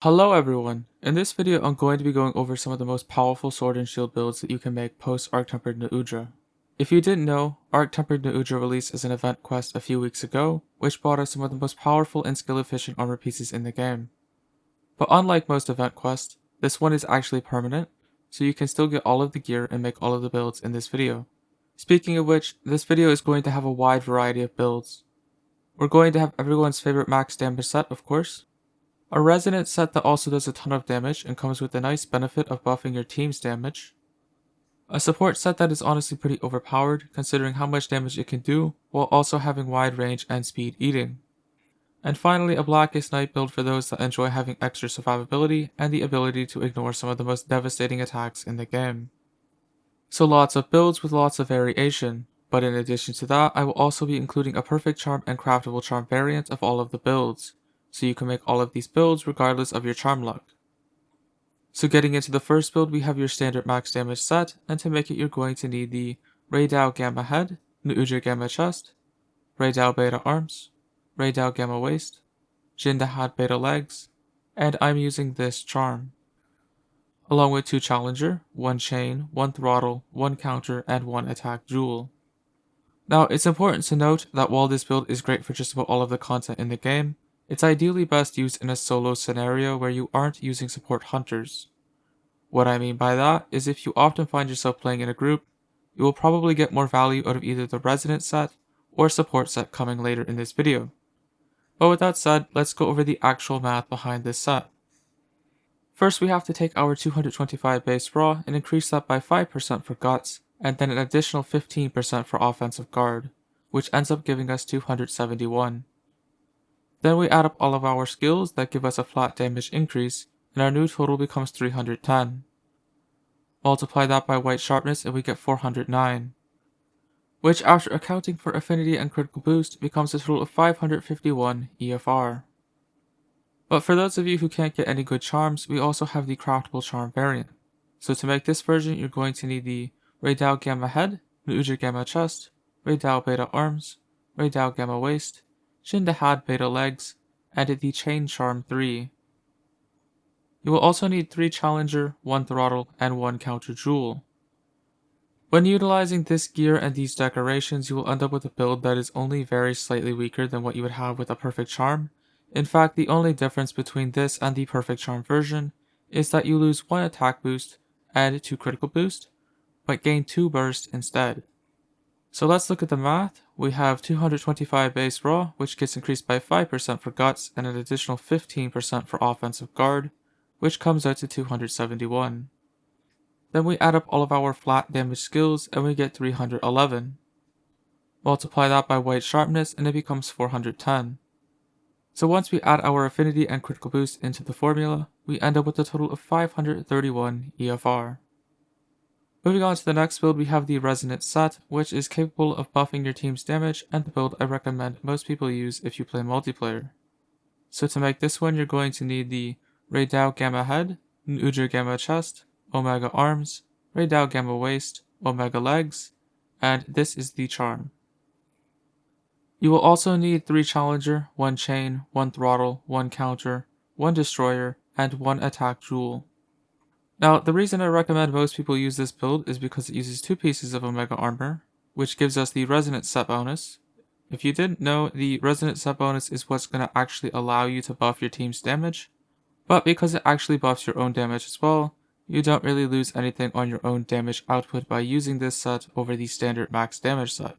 Hello everyone! In this video I'm going to be going over some of the most powerful sword and shield builds that you can make post Arch Tempered Nu Udra. If you didn't know, Arch Tempered Nu Udra released as an event quest a few weeks ago, which brought us some of the most powerful and skill efficient armor pieces in the game. But unlike most event quests, this one is actually permanent, so you can still get all of the gear and make all of the builds in this video. Speaking of which, this video is going to have a wide variety of builds. We're going to have everyone's favorite max damage set, of course, a resonant set that also does a ton of damage and comes with the nice benefit of buffing your team's damage. A support set that is honestly pretty overpowered considering how much damage it can do while also having wide range and speed eating. And finally a Blackest Knight build for those that enjoy having extra survivability and the ability to ignore some of the most devastating attacks in the game. So lots of builds with lots of variation, but in addition to that I will also be including a Perfect Charm and Craftable Charm variant of all of the builds, so you can make all of these builds regardless of your charm luck. So getting into the first build, we have your standard max damage set, and to make it you're going to need the Raydao Gamma Head, Nu Udra Gamma Chest, Raydao Beta Arms, Raydao Gamma Waist, Jindahad Beta Legs, and I'm using this charm. Along with 2 Challenger, 1 Chain, 1 Throttle, 1 Counter, and 1 Attack Jewel. Now it's important to note that while this build is great for just about all of the content in the game, it's ideally best used in a solo scenario where you aren't using support hunters. What I mean by that is if you often find yourself playing in a group, you will probably get more value out of either the Resonant set or support set coming later in this video. But with that said, let's go over the actual math behind this set. First we have to take our 225 base raw and increase that by 5% for guts, and then an additional 15% for offensive guard, which ends up giving us 271. Then we add up all of our skills that give us a flat damage increase, and our new total becomes 310. Multiply that by white sharpness and we get 409, which after accounting for affinity and critical boost becomes a total of 551 EFR. But for those of you who can't get any good charms, we also have the Craftable Charm variant. So to make this version, you're going to need the Raydao Gamma Head, Nu Udra Gamma Chest, Raydao Beta Arms, Raydao Gamma Waist, Jindahad Beta Legs, and the Chain Charm 3. You will also need 3 Challenger, 1 Throttle, and 1 Counter Jewel. When utilizing this gear and these decorations, you will end up with a build that is only very slightly weaker than what you would have with a Perfect Charm. In fact, the only difference between this and the Perfect Charm version is that you lose 1 attack boost and 2 critical boost, but gain 2 burst instead. So let's look at the math. We have 225 base raw, which gets increased by 5% for guts and an additional 15% for offensive guard, which comes out to 271. Then we add up all of our flat damage skills and we get 311. Multiply that by white sharpness and it becomes 410. So once we add our affinity and critical boost into the formula, we end up with a total of 531 EFR. Moving on to the next build, we have the Resonant set, which is capable of buffing your team's damage and the build I recommend most people use if you play multiplayer. So to make this one, you're going to need the Raydao Gamma Head, Nu Udra Gamma Chest, Omega Arms, Raydao Gamma Waist, Omega Legs, and this is the charm. You will also need 3 Challenger, 1 Chain, 1 Throttle, 1 Counter, 1 Destroyer, and 1 Attack Jewel. Now, the reason I recommend most people use this build is because it uses 2 pieces of Omega Armor, which gives us the Resonant set bonus. If you didn't know, the Resonant set bonus is what's going to actually allow you to buff your team's damage, but because it actually buffs your own damage as well, you don't really lose anything on your own damage output by using this set over the standard max damage set.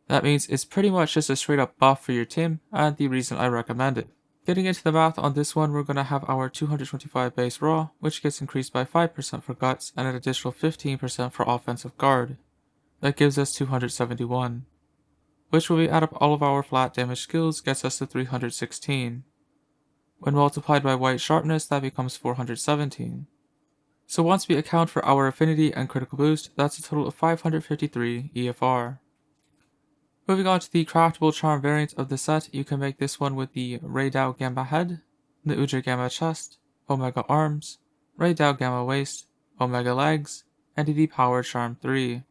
That means it's pretty much just a straight up buff for your team, and the reason I recommend it. Getting into the math on this one, we're going to have our 225 base raw, which gets increased by 5% for guts and an additional 15% for offensive guard. That gives us 271. Which when we add up all of our flat damage skills gets us to 316. When multiplied by white sharpness, that becomes 417. So once we account for our affinity and critical boost, that's a total of 553 EFR. Moving on to the Craftable Charm variant of the set, you can make this one with the Raydao Gamma Head, Nu Udra Gamma Chest, Omega Arms, Raydao Gamma Waist, Omega Legs, and the Power Charm 3.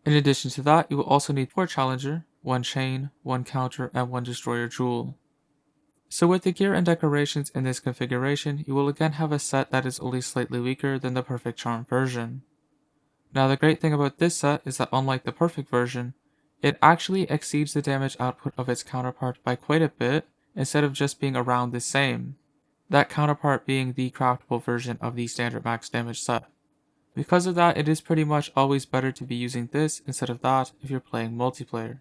In addition to that, you will also need 4 Challenger, 1 Chain, 1 Counter, and 1 Destroyer Jewel. So with the gear and decorations in this configuration, you will again have a set that is only slightly weaker than the Perfect Charm version. Now the great thing about this set is that unlike the Perfect version, it actually exceeds the damage output of its counterpart by quite a bit instead of just being around the same, that counterpart being the craftable version of the standard max damage set. Because of that, it is pretty much always better to be using this instead of that if you're playing multiplayer.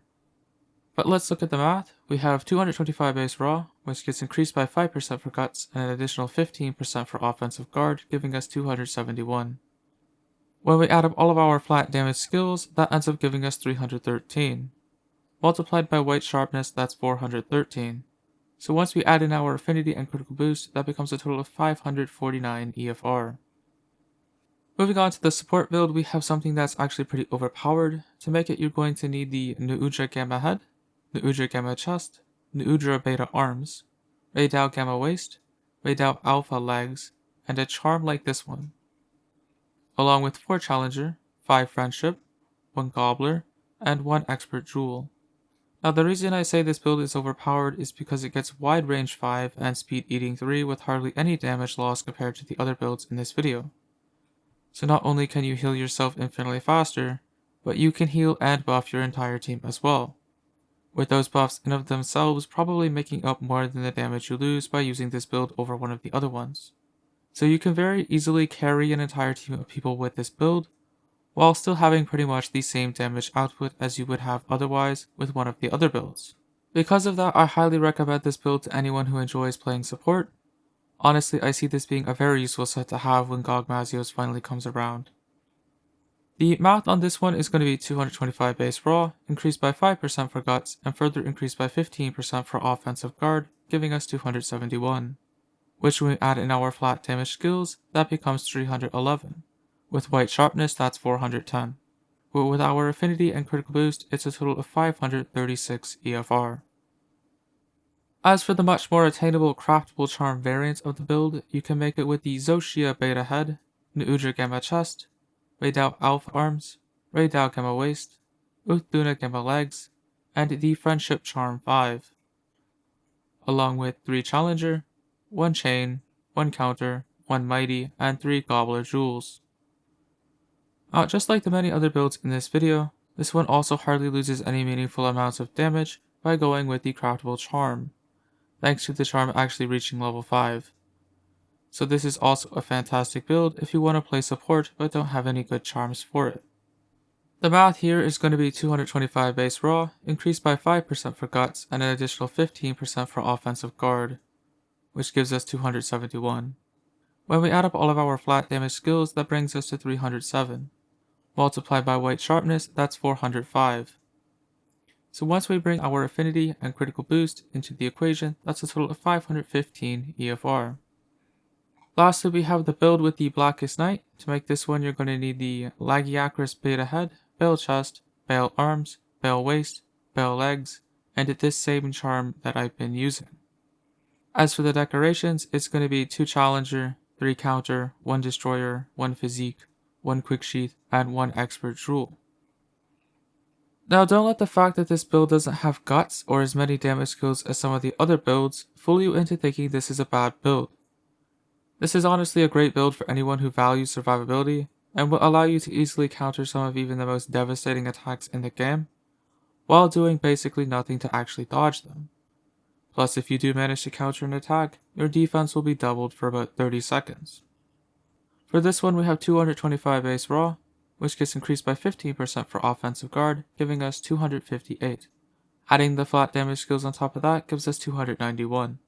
But let's look at the math. We have 225 base raw, which gets increased by 5% for guts and an additional 15% for offensive guard, giving us 271. When we add up all of our flat damage skills, that ends up giving us 313. Multiplied by white sharpness, that's 413. So once we add in our affinity and critical boost, that becomes a total of 549 EFR. Moving on to the support build, we have something that's actually pretty overpowered. To make it, you're going to need the Nu Udra Gamma Head, Nu Udra Gamma Chest, Nu Udra Beta Arms, Raydao Gamma Waist, Raydao Alpha Legs, and a charm like this one. Along with 4 Challenger, 5 Friendship, 1 Gobbler, and 1 Expert Jewel. Now the reason I say this build is overpowered is because it gets Wide Range 5 and Speed Eating 3 with hardly any damage loss compared to the other builds in this video. So not only can you heal yourself infinitely faster, but you can heal and buff your entire team as well, with those buffs in of themselves probably making up more than the damage you lose by using this build over one of the other ones. So you can very easily carry an entire team of people with this build, while still having pretty much the same damage output as you would have otherwise with one of the other builds. Because of that, I highly recommend this build to anyone who enjoys playing support. Honestly, I see this being a very useful set to have when GOG Mazios finally comes around. The math on this one is going to be 225 base raw, increased by 5% for guts, and further increased by 15% for offensive guard, giving us 271. Which when we add in our flat damage skills, that becomes 311. With white sharpness, that's 410. But with our affinity and critical boost, it's a total of 536 EFR. As for the much more attainable Craftable Charm variant of the build, you can make it with the Zoshia Beta Head, Nu Udra Gamma Chest, Raydao Alpha Arms, Raydao Gamma Waist, Uthduna Gamma Legs, and the Friendship Charm 5. Along with 3 Challenger, 1 Chain, 1 Counter, 1 Mighty, and 3 Gobbler Jewels. Just like the many other builds in this video, this one also hardly loses any meaningful amounts of damage by going with the Craftable Charm, thanks to the charm actually reaching level 5. So this is also a fantastic build if you want to play support but don't have any good charms for it. The math here is going to be 225 base raw, increased by 5% for guts and an additional 15% for offensive guard, which gives us 271. When we add up all of our flat damage skills, that brings us to 307. Multiplied by white sharpness, that's 405. So once we bring our affinity and critical boost into the equation, that's a total of 515 EFR. Lastly, we have the build with the Blackest Knight. To make this one, you're going to need the Lagiacris Beta Head, Bale Chest, Bale Arms, Bale Waist, Bale Legs, and this same charm that I've been using. As for the decorations, it's going to be 2 Challenger, 3 Counter, 1 Destroyer, 1 Physique, 1 Quick Sheath, and 1 Expert Jewel. Now don't let the fact that this build doesn't have guts or as many damage skills as some of the other builds fool you into thinking this is a bad build. This is honestly a great build for anyone who values survivability and will allow you to easily counter some of even the most devastating attacks in the game, while doing basically nothing to actually dodge them. Plus, if you do manage to counter an attack, your defense will be doubled for about 30 seconds. For this one, we have 225 base raw, which gets increased by 15% for offensive guard, giving us 258. Adding the flat damage skills on top of that gives us 291,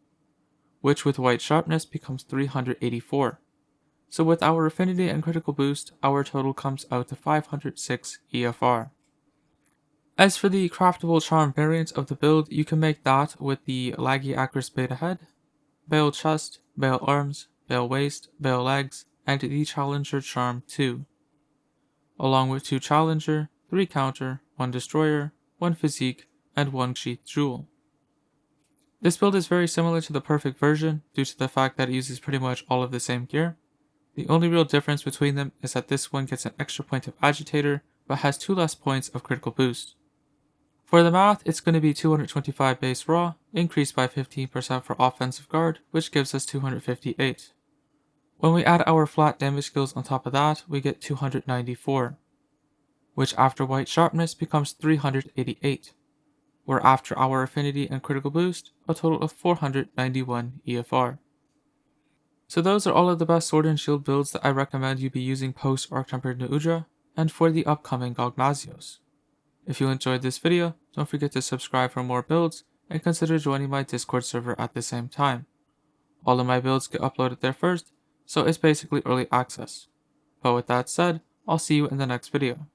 which with white sharpness becomes 384. So with our affinity and critical boost, our total comes out to 506 EFR. As for the Craftable Charm variant of the build, you can make that with the Lagiacris Beta Head, Bale Chest, Bale Arms, Bale Waist, Bale Legs, and the Challenger Charm 2. Along with 2 Challenger, 3 Counter, 1 Destroyer, 1 Physique, and 1 Sheath Jewel. This build is very similar to the perfect version due to the fact that it uses pretty much all of the same gear. The only real difference between them is that this one gets an extra point of agitator but has 2 less points of critical boost. For the math, it's going to be 225 base raw, increased by 15% for offensive guard, which gives us 258. When we add our flat damage skills on top of that, we get 294, which after white sharpness becomes 388, or after our affinity and critical boost, a total of 491 EFR. So those are all of the best sword and shield builds that I recommend you be using post Arch Tempered Nu Udra and for the upcoming Gognazios. If you enjoyed this video, don't forget to subscribe for more builds and consider joining my Discord server at the same time. All of my builds get uploaded there first, so it's basically early access. But with that said, I'll see you in the next video.